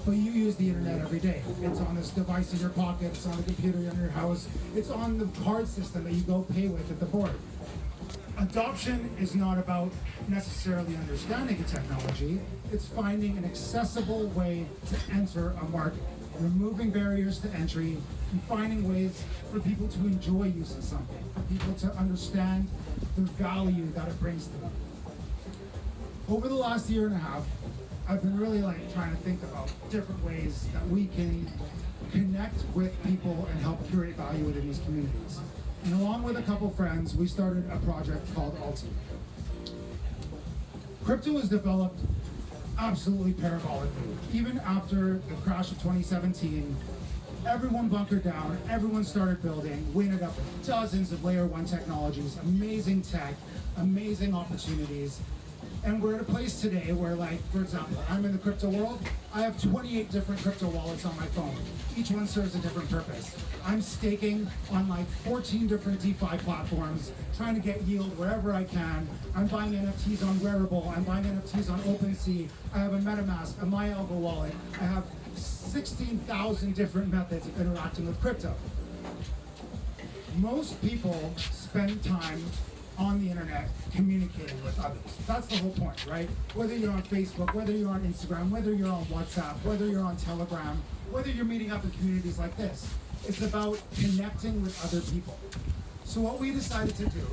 but you use the internet every day. It's on this device in your pocket, it's on the computer in your house, it's on the card system that you go pay with at the board. Adoption is not about necessarily understanding a technology, it's finding an accessible way to enter a market, removing barriers to entry, and finding ways for people to enjoy using something, for people to understand the value that it brings to them. Over the last year and a half, I've been really trying to think about different ways that we can connect with people and help curate value within these communities. And along with a couple friends, we started a project called Alti. Crypto was developed absolutely parabolically. Even after the crash of 2017, everyone bunkered down, everyone started building, we ended up with dozens of layer one technologies, amazing tech, amazing opportunities. And we're at a place today where, for example, I'm in the crypto world. I have 28 different crypto wallets on my phone. Each one serves a different purpose. I'm staking on 14 different DeFi platforms, trying to get yield wherever I can. I'm buying NFTs on Wearable. I'm buying NFTs on OpenSea. I have a MetaMask, a MyAlgo wallet. I have 16,000 different methods of interacting with crypto. Most people spend time on the internet communicating with others. That's the whole point, right? Whether you're on Facebook, whether you're on Instagram, whether you're on WhatsApp, whether you're on Telegram, whether you're meeting up in communities like this, it's about connecting with other people. So what we decided to do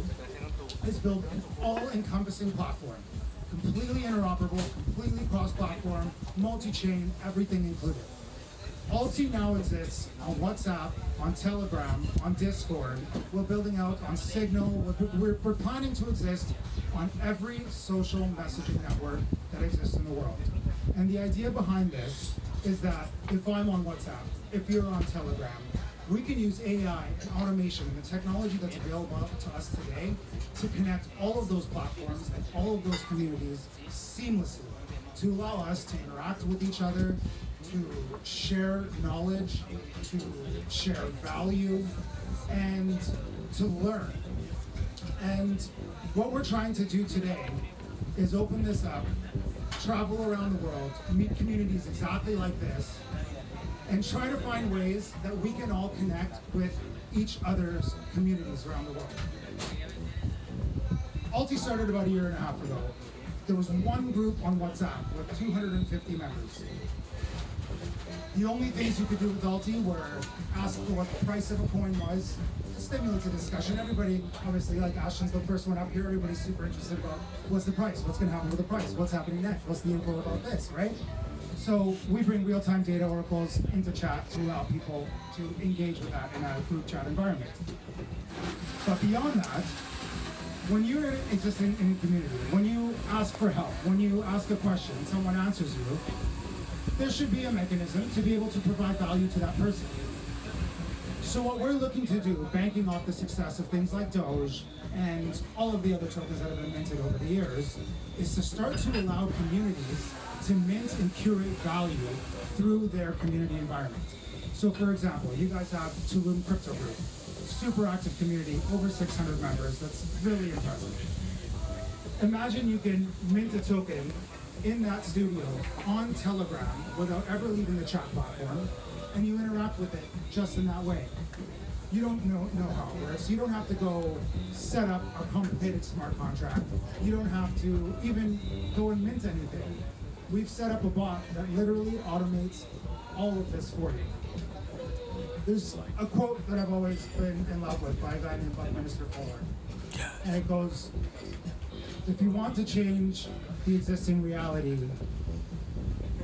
is build an all-encompassing platform, completely interoperable, completely cross-platform, multi-chain, everything included. Alti now exists on WhatsApp, on Telegram, on Discord. We're building out on Signal. We're planning to exist on every social messaging network that exists in the world. And the idea behind this is that if I'm on WhatsApp, if you're on Telegram, we can use AI and automation and the technology that's available to us today to connect all of those platforms and all of those communities seamlessly to allow us to interact with each other, to share knowledge, to share value, and to learn. And what we're trying to do today is open this up, travel around the world, meet communities exactly like this, and try to find ways that we can all connect with each other's communities around the world. Alti started about a year and a half ago. There was one group on WhatsApp with 250 members. The only things you could do with Alti were ask for what the price of a coin was, stimulate a discussion. Everybody, obviously, like Ashton's the first one up here, everybody's super interested about what's the price, what's going to happen with the price, what's happening next, what's the info about this, right? So we bring real-time data oracles into chat to allow people to engage with that in a group chat environment. But beyond that, when you're existing in a community, when you ask for help, when you ask a question, someone answers you, there should be a mechanism to be able to provide value to that person. So what we're looking to do, banking off the success of things like Doge and all of the other tokens that have been minted over the years, is to start to allow communities to mint and curate value through their community environment. So for example, you guys have Tulum Crypto Group, super active community, over 600 members, that's really impressive. Imagine you can mint a token in that studio on Telegram without ever leaving the chat platform, and you interact with it just in that way. You don't know how it works. You don't have to go set up a complicated smart contract. You don't have to even go and mint anything. We've set up a bot that literally automates all of this for you. There's a quote that I've always been in love with by a guy named Buckminster Fuller. And it goes, if you want to change the existing reality,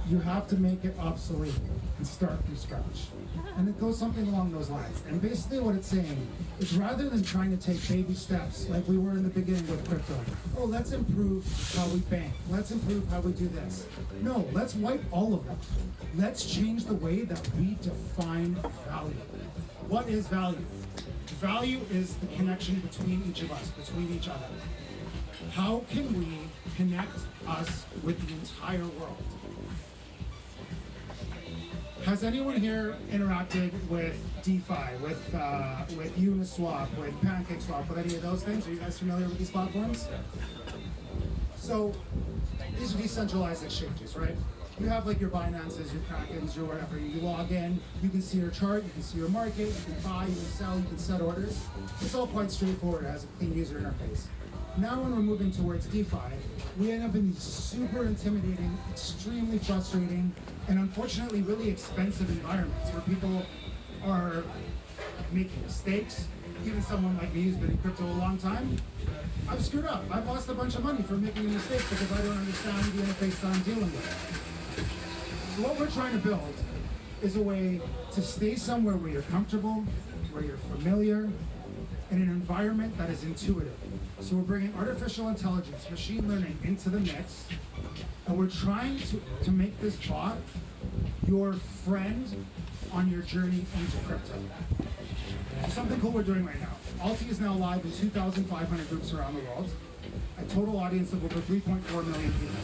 you have to make it obsolete and start from scratch. And it goes something along those lines. And basically what it's saying is rather than trying to take baby steps like we were in the beginning with crypto, oh, let's improve how we bank, let's improve how we do this. No, let's wipe all of them. Let's change the way that we define value. What is value? Value is the connection between each of us, between each other. How can we connect us with the entire world? Has anyone here interacted with DeFi, with Uniswap, with PancakeSwap, with any of those things? Are you guys familiar with these platforms? So these are decentralized exchanges, right? You have like your Binances, your Krakens, your whatever. You log in, you can see your chart, you can see your market, you can buy, you can sell, you can set orders. It's all quite straightforward. It has a clean user interface. Now when we're moving towards DeFi, we end up in these super intimidating, extremely frustrating, and unfortunately really expensive environments where people are making mistakes. Even someone like me who's been in crypto a long time, I've screwed up. I've lost a bunch of money for making a mistake because I don't understand the interface that I'm dealing with. So what we're trying to build is a way to stay somewhere where you're comfortable, where you're familiar, in an environment that is intuitive. So we're bringing artificial intelligence, machine learning into the mix, and we're trying to make this bot your friend on your journey into crypto. So something cool we're doing right now. Alti is now live in 2,500 groups around the world, a total audience of over 3.4 million people.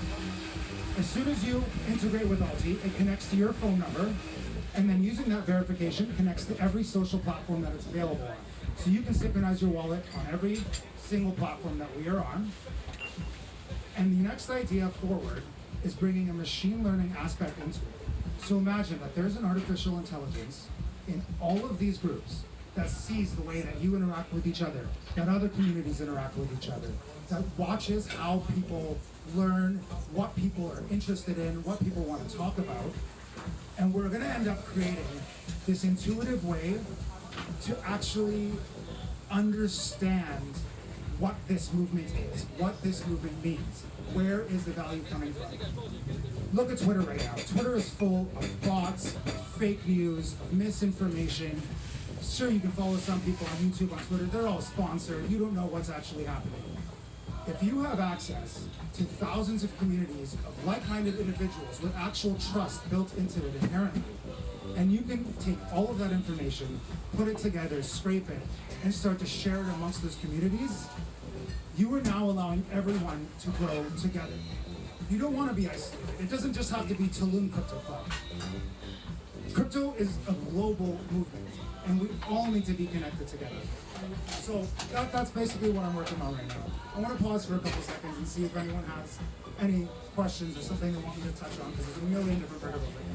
As soon as you integrate with Alti, it connects to your phone number, and then using that verification connects to every social platform that it's available on. So you can synchronize your wallet on every single platform that we are on. And the next idea forward is bringing a machine learning aspect into it. So imagine that there's an artificial intelligence in all of these groups that sees the way that you interact with each other, that other communities interact with each other, that watches how people learn, what people are interested in, what people want to talk about. And we're going to end up creating this intuitive way to actually understand what this movement is, what this movement means. Where is the value coming from? Look at Twitter right now. Twitter is full of bots, fake news, misinformation. Sure, you can follow some people on YouTube, on Twitter. They're all sponsored. You don't know what's actually happening. If you have access to thousands of communities of like-minded individuals with actual trust built into it inherently, and you can take all of that information, put it together, scrape it, and start to share it amongst those communities, you are now allowing everyone to grow together. You don't want to be isolated. It doesn't just have to be Tulum Crypto Club. Crypto is a global movement, and we all need to be connected together. So that's basically what I'm working on right now. I want to pause for a couple seconds and see if anyone has any questions or something they want me to touch on, because there's a million different variables right now.